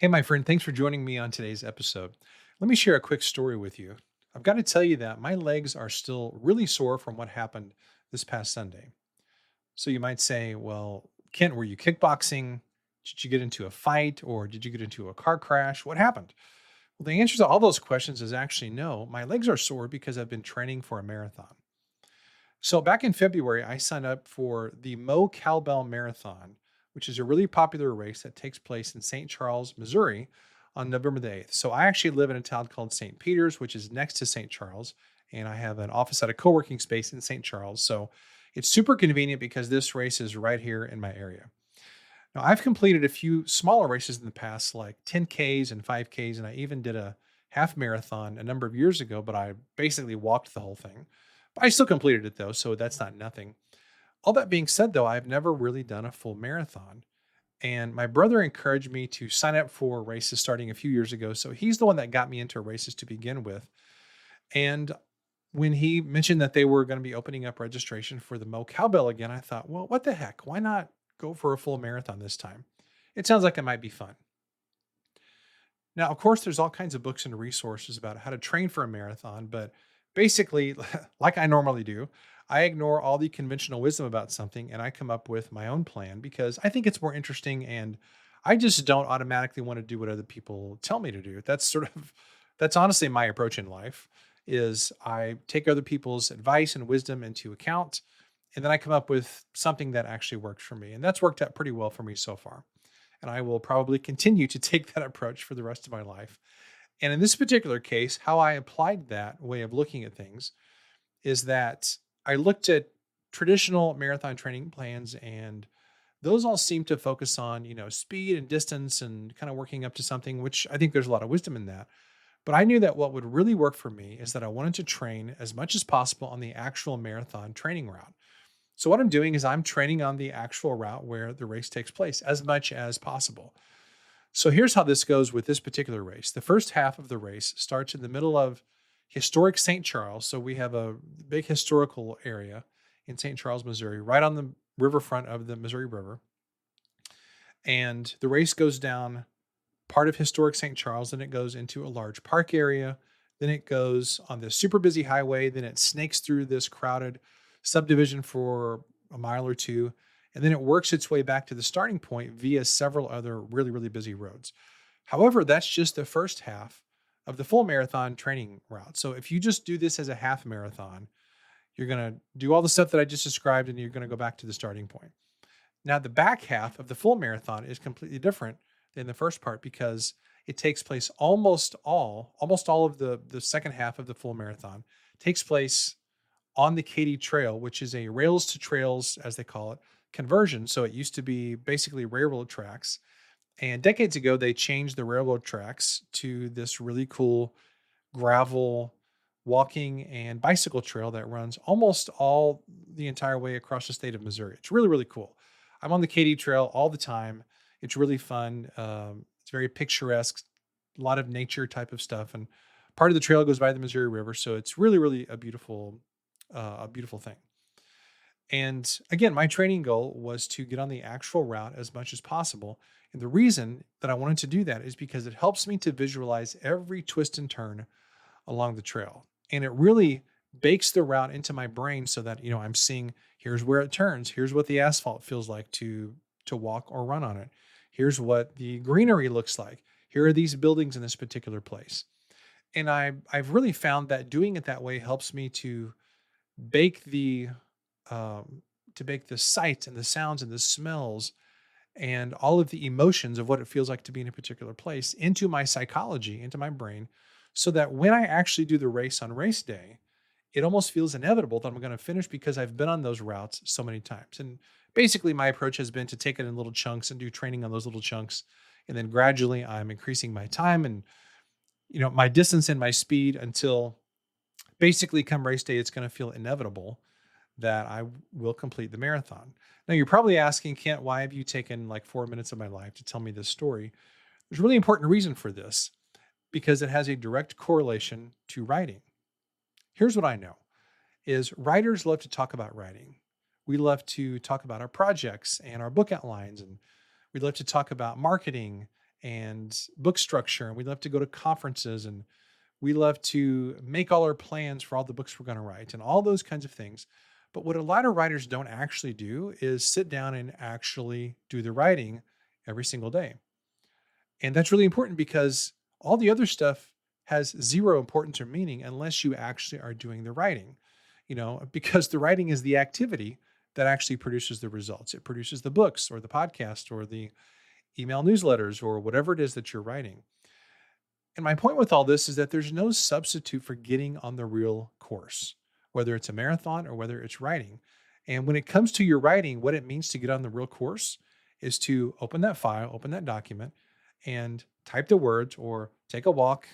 Hey, my friend, thanks for joining me on today's episode. Let me share a quick story with you. I've got to tell you that my legs are still really sore from what happened this past Sunday. So you might say, well, Kent, were you kickboxing? Did you get into a fight or did you get into a car crash? What happened? Well, the answer to all those questions is actually no. My legs are sore because I've been training for a marathon. So back in February, I signed up for the Mo Cowbell Marathon, which is a really popular race that takes place in St. Charles, Missouri on November the 8th. So I actually live in a town called St. Peters, which is next to St. Charles, and I have an office at a co-working space in St. Charles. So it's super convenient because this race is right here in my area. Now, I've completed a few smaller races in the past, like 10Ks and 5Ks, and I even did a half marathon a number of years ago, but I basically walked the whole thing. But I still completed it though, so that's not nothing. All that being said, though, I've never really done a full marathon. And my brother encouraged me to sign up for races starting a few years ago. So he's the one that got me into races to begin with. And when he mentioned that they were going to be opening up registration for the Mo Cowbell again, I thought, well, what the heck? Why not go for a full marathon this time? It sounds like it might be fun. Now, of course, there's all kinds of books and resources about how to train for a marathon, but basically, like I normally do, I ignore all the conventional wisdom about something and I come up with my own plan because I think it's more interesting and I just don't automatically want to do what other people tell me to do. That's honestly my approach in life is I take other people's advice and wisdom into account and then I come up with something that actually works for me. And that's worked out pretty well for me so far. And I will probably continue to take that approach for the rest of my life. And in this particular case, how I applied that way of looking at things is that I looked at traditional marathon training plans and those all seem to focus on, speed and distance and kind of working up to something, which I think there's a lot of wisdom in that. But I knew that what would really work for me is that I wanted to train as much as possible on the actual marathon training route. So what I'm doing is I'm training on the actual route where the race takes place as much as possible. So here's how this goes with this particular race. The first half of the race starts in the middle of historic St. Charles. So we have a big historical area in St. Charles, Missouri, right on the riverfront of the Missouri River. And the race goes down part of historic St. Charles, then it goes into a large park area. Then it goes on this super busy highway. Then it snakes through this crowded subdivision for a mile or two. And then it works its way back to the starting point via several other really, really busy roads. However, that's just the first half of the full marathon training route. So if you just do this as a half marathon, you're going to do all the stuff that I just described and you're going to go back to the starting point. Now, the back half of the full marathon is completely different than the first part because it takes place almost all of the second half of the full marathon takes place on the Katy Trail, which is a rails to trails, as they call it, conversion. So it used to be basically railroad tracks. And decades ago, they changed the railroad tracks to this really cool gravel walking and bicycle trail that runs almost all the entire way across the state of Missouri. It's really, really cool. I'm on the Katy Trail all the time. It's really fun. It's very picturesque, a lot of nature type of stuff. And part of the trail goes by the Missouri River. So it's really, really a beautiful thing. And again, my training goal was to get on the actual route as much as possible. And the reason that I wanted to do that is because it helps me to visualize every twist and turn along the trail. And it really bakes the route into my brain so that, I'm seeing here's where it turns, here's what the asphalt feels like to walk or run on it. Here's what the greenery looks like. Here are these buildings in this particular place. And I've really found that doing it that way helps me bake the bake the sights and the sounds and the smells and all of the emotions of what it feels like to be in a particular place into my psychology, into my brain, so that when I actually do the race on race day, it almost feels inevitable that I'm going to finish because I've been on those routes so many times. And basically, my approach has been to take it in little chunks and do training on those little chunks. And then gradually, I'm increasing my time and my distance and my speed until basically come race day, it's going to feel inevitable that I will complete the marathon. Now, you're probably asking, Kent, why have you taken like 4 minutes of my life to tell me this story? There's a really important reason for this because it has a direct correlation to writing. Here's what I know is writers love to talk about writing. We love to talk about our projects and our book outlines, and we love to talk about marketing and book structure. And we love to go to conferences, and we love to make all our plans for all the books we're going to write and all those kinds of things. But what a lot of writers don't actually do is sit down and actually do the writing every single day. And that's really important because all the other stuff has zero importance or meaning unless you actually are doing the writing, because the writing is the activity that actually produces the results. It produces the books or the podcast or the email newsletters or whatever it is that you're writing. And my point with all this is that there's no substitute for getting on the real course, whether it's a marathon or whether it's writing. And when it comes to your writing, what it means to get on the real course is to open that file, open that document, and type the words or take a walk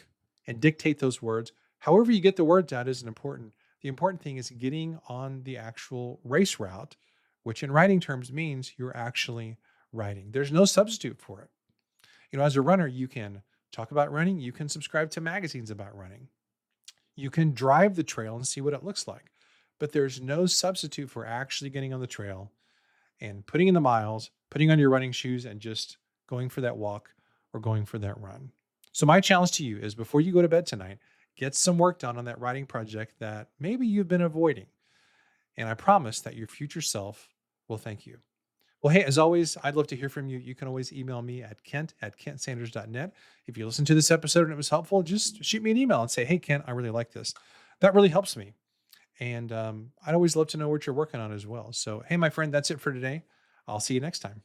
and dictate those words. However you get the words out isn't important. The important thing is getting on the actual race route, which in writing terms means you're actually writing. There's no substitute for it. As a runner, you can talk about running. You can subscribe to magazines about running. You can drive the trail and see what it looks like. But there's no substitute for actually getting on the trail and putting in the miles, putting on your running shoes, and just going for that walk or going for that run. So my challenge to you is before you go to bed tonight, get some work done on that writing project that maybe you've been avoiding. And I promise that your future self will thank you. Well, hey, as always, I'd love to hear from you. You can always email me at kent@kentsanders.net. If you listened to this episode and it was helpful, just shoot me an email and say, hey, Kent, I really like this. That really helps me. And I'd always love to know what you're working on as well. So, hey, my friend, that's it for today. I'll see you next time.